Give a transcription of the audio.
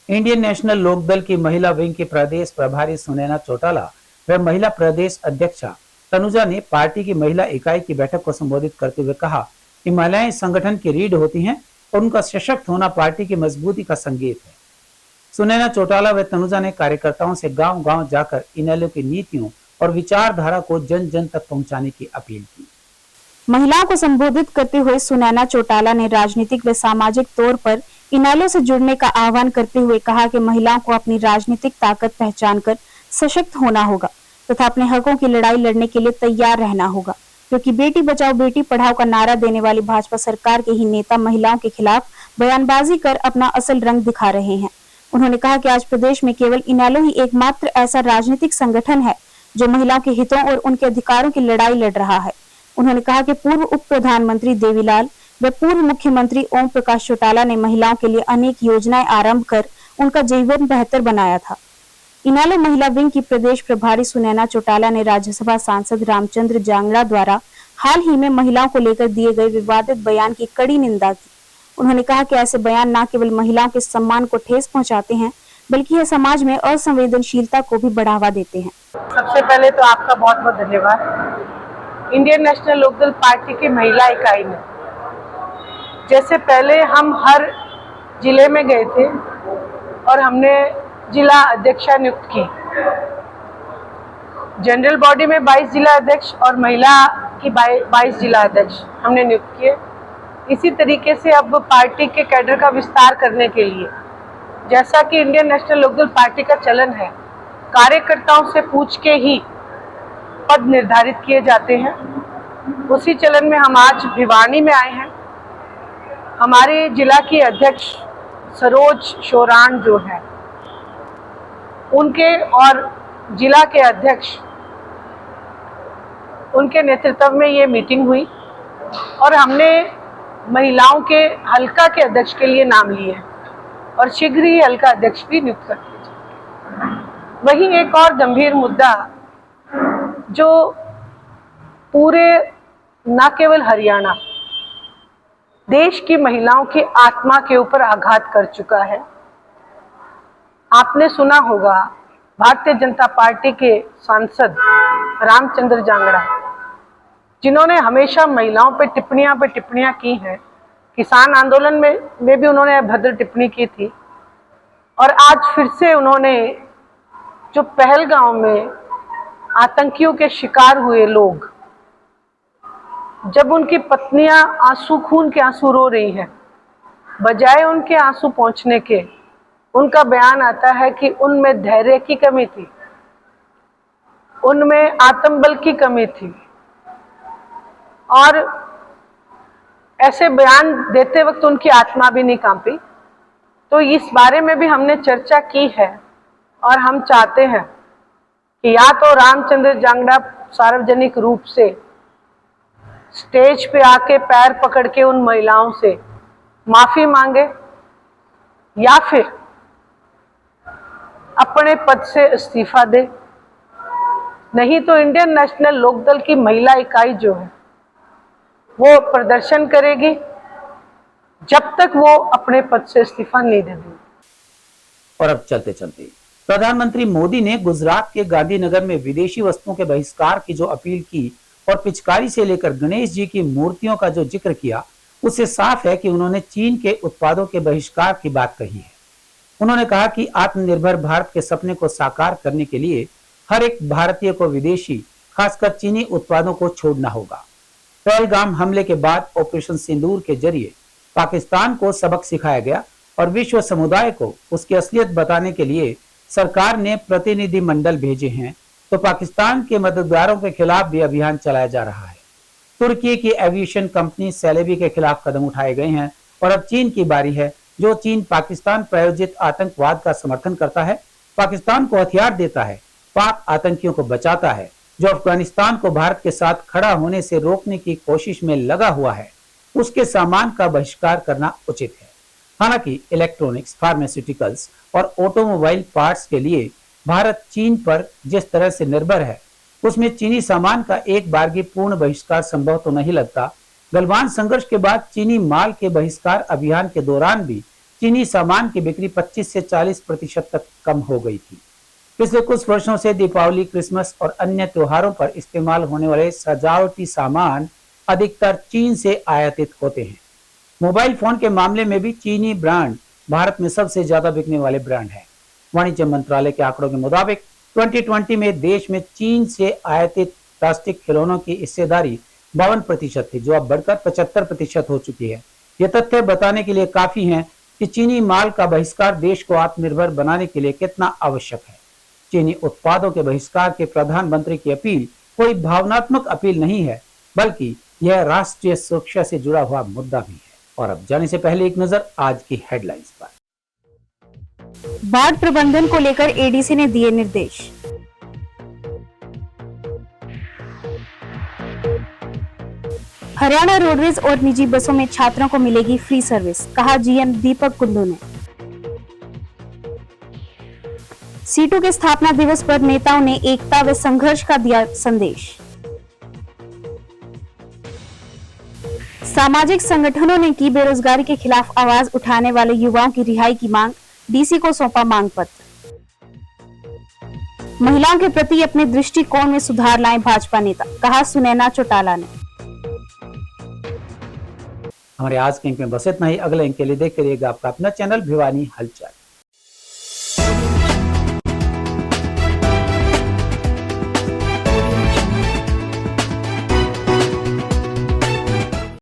Indian national Lokdal की महिला wing की प्रदेश प्रभारी सुनैना चौटाला व महिला प्रदेश अध्यक्षा तनुजा ने पार्टी की महिला इकाई की बैठक को संबोधित करते हुए कहा कि महिलाएं संगठन की रीढ़ होती हैं और उनका सशक्त होना पार्टी की मजबूती का संकेत है। सुनैना चौटाला व तनुजा ने कार्यकर्ताओं से गांव-गांव जाकर इनेलो की नीतियों और विचारधारा को जन जन तक पहुंचाने की अपील की। महिलाओं को संबोधित करते हुए सुनैना चौटाला ने राजनीतिक व सामाजिक तौर पर इनेलो से जुड़ने का आह्वान करते हुए कहा कि महिलाओं को अपनी राजनीतिक ताकत पहचान कर सशक्त होना होगा तथा अपने हकों की लड़ाई लड़ने के लिए तैयार रहना होगा, क्योंकि बेटी बचाओ बेटी पढ़ाओ का नारा देने वाली भाजपा सरकार के ही नेता महिलाओं के खिलाफ बयानबाजी कर अपना असल रंग दिखा रहे हैं। उन्होंने कहा कि आज प्रदेश में केवल इनेलो ही एकमात्र ऐसा राजनीतिक संगठन है जो महिलाओं के हितों और उनके अधिकारों की लड़ाई लड़ रहा है। उन्होंने कहा कि पूर्व उप प्रधानमंत्री देवीलाल व पूर्व मुख्यमंत्री ओम प्रकाश चौटाला ने महिलाओं के लिए अनेक योजनाएं आरंभ कर उनका जीवन बेहतर बनाया था। इनेलो महिला विंग की प्रदेश प्रभारी सुनैना चौटाला ने राज्यसभा सांसद रामचंद्र जांगड़ा द्वारा हाल ही में महिलाओं को लेकर दिए गए विवादित बयान की कड़ी निंदा की। उन्होंने कहा कि ऐसे बयान न केवल महिलाओं के सम्मान को ठेस पहुंचाते हैं बल्कि यह समाज में असंवेदनशीलता को भी बढ़ावा देते हैं। सबसे पहले तो आपका बहुत बहुत धन्यवाद। इंडियन नेशनल लोकदल पार्टी की महिला इकाई में जैसे पहले हम हर जिले में गए थे और हमने जिला अध्यक्षा नियुक्त की। जनरल बॉडी में 22 जिला अध्यक्ष और महिला की 22 जिला अध्यक्ष हमने नियुक्त किए। इसी तरीके से अब पार्टी के कैडर का विस्तार करने के लिए, जैसा कि इंडियन नेशनल लोकदल पार्टी का चलन है, कार्यकर्ताओं से पूछ के ही पद निर्धारित किए जाते हैं। उसी चलन में हम आज भिवानी में आए हैं। हमारे जिला की अध्यक्ष सरोज शोरान जो है, उनके और जिला के अध्यक्ष उनके नेतृत्व में ये मीटिंग हुई और हमने महिलाओं के हल्का के अध्यक्ष के लिए नाम लिए हैं और शीघ्र ही हल्का अध्यक्ष भी नियुक्त कर दिए जाएंगे। वहीं एक और गंभीर मुद्दा जो पूरे न केवल हरियाणा, देश की महिलाओं की आत्मा के ऊपर आघात कर चुका है। आपने सुना होगा भारतीय जनता पार्टी के सांसद रामचंद्र जांगड़ा, जिन्होंने हमेशा महिलाओं पे टिप्पणियां की हैं। किसान आंदोलन में भी उन्होंने भद्र टिप्पणी की थी और आज फिर से उन्होंने जो पहलगांव में आतंकियों के शिकार हुए लोग, जब उनकी पत्नियां खून के आंसू रो रही हैं, बजाय उनके आंसू पहुंचने के उनका बयान आता है कि उनमें धैर्य की कमी थी, उनमें आत्मबल की कमी थी। और ऐसे बयान देते वक्त उनकी आत्मा भी नहीं कांपी। तो इस बारे में भी हमने चर्चा की है और हम चाहते हैं कि या तो रामचंद्र जांगड़ा सार्वजनिक रूप से स्टेज पे आके पैर पकड़ के उन महिलाओं से माफी मांगे या फिर अपने पद से इस्तीफा दे। नहीं तो इंडियन नेशनल लोकदल की महिला इकाई जो है वो प्रदर्शन करेगी जब तक वो अपने पद से इस्तीफा नहीं दे देंगे। और अब चलते चलते प्रधानमंत्री मोदी ने गुजरात के गांधीनगर में विदेशी वस्तुओं के बहिष्कार की जो अपील की और पिचकारी से लेकर गणेश जी की मूर्तियों का जो जिक्र किया, उससे साफ है कि उन्होंने चीन के उत्पादों के बहिष्कार की बात कही है। उन्होंने कहा कि आत्मनिर्भर भारत के सपने को साकार करने के लिए हर एक भारतीय को विदेशी, खासकर चीनी उत्पादों को छोड़ना होगा। पहलगाम हमले के बाद ऑपरेशन सिंदूर के जरिए पाकिस्तान को सबक सिखाया गया और विश्व समुदाय को उसकी असलियत बताने के लिए सरकार ने प्रतिनिधि मंडल भेजे हैं, तो पाकिस्तान के मददगारों के खिलाफ भी अभियान चलाया जा रहा है। तुर्की की एविएशन कंपनी सेलेबी के खिलाफ कदम उठाए गए हैं और अब चीन की बारी है, जो चीन पाकिस्तान प्रायोजित आतंकवाद का समर्थन करता है, पाकिस्तान को हथियार देता है, पाक आतंकियों को बचाता है, जो अफगानिस्तान को भारत के साथ खड़ा होने से रोकने की कोशिश में लगा हुआ है, उसके सामान का बहिष्कार करना उचित है। हालांकि इलेक्ट्रॉनिक्स, फार्मास्यूटिकल्स और ऑटोमोबाइल पार्ट्स के लिए भारत चीन पर जिस तरह से निर्भर है, उसमें चीनी सामान का एक बार भी पूर्ण बहिष्कार संभव तो नहीं लगता। गलवान संघर्ष के बाद चीनी माल के बहिष्कार अभियान के दौरान भी चीनी सामान की बिक्री 25 से 40% तक कम हो गई थी। पिछले कुछ वर्षों से दीपावली, क्रिसमस और अन्य त्योहारों पर इस्तेमाल होने वाले सजावटी सामान अधिकतर चीन से आयातित होते हैं। मोबाइल फोन के मामले में भी चीनी ब्रांड भारत में सबसे ज्यादा बिकने वाले ब्रांड है। वाणिज्य मंत्रालय के आंकड़ों के मुताबिक 2020 में देश में चीन से आयातित प्लास्टिक खिलौनों की हिस्सेदारी 52% थी, जो अब बढ़कर 75% हो चुकी है। ये तथ्य बताने के लिए काफी हैं कि चीनी माल का बहिष्कार देश को आत्मनिर्भर बनाने के लिए कितना आवश्यक है। चीनी उत्पादों के बहिष्कार के प्रधानमंत्री की अपील कोई भावनात्मक अपील नहीं है, बल्कि यह राष्ट्रीय सुरक्षा से जुड़ा हुआ मुद्दा भी है। और अब जाने से पहले एक नजर आज की हेडलाइंस पर। बाढ़ प्रबंधन को लेकर एडीसी ने दिए निर्देश। हरियाणा रोडवेज और निजी बसों में छात्रों को मिलेगी फ्री सर्विस, कहा जीएम दीपक कुल्लू ने। सीटू के स्थापना दिवस पर नेताओं ने एकता व संघर्ष का दिया संदेश। सामाजिक संगठनों ने की बेरोजगारी के खिलाफ आवाज उठाने वाले युवाओं की रिहाई की मांग, डीसी को सौंपा मांग पत्र। महिलाओं के प्रति अपने दृष्टिकोण में सुधार लाएं भाजपा नेता, कहा सुनैना चौटाला ने। हमारे आज के अंक में बस इतना ही। अगले अंक के लिए देखते रहिएगा आपका अपना चैनल भिवानी हलचल।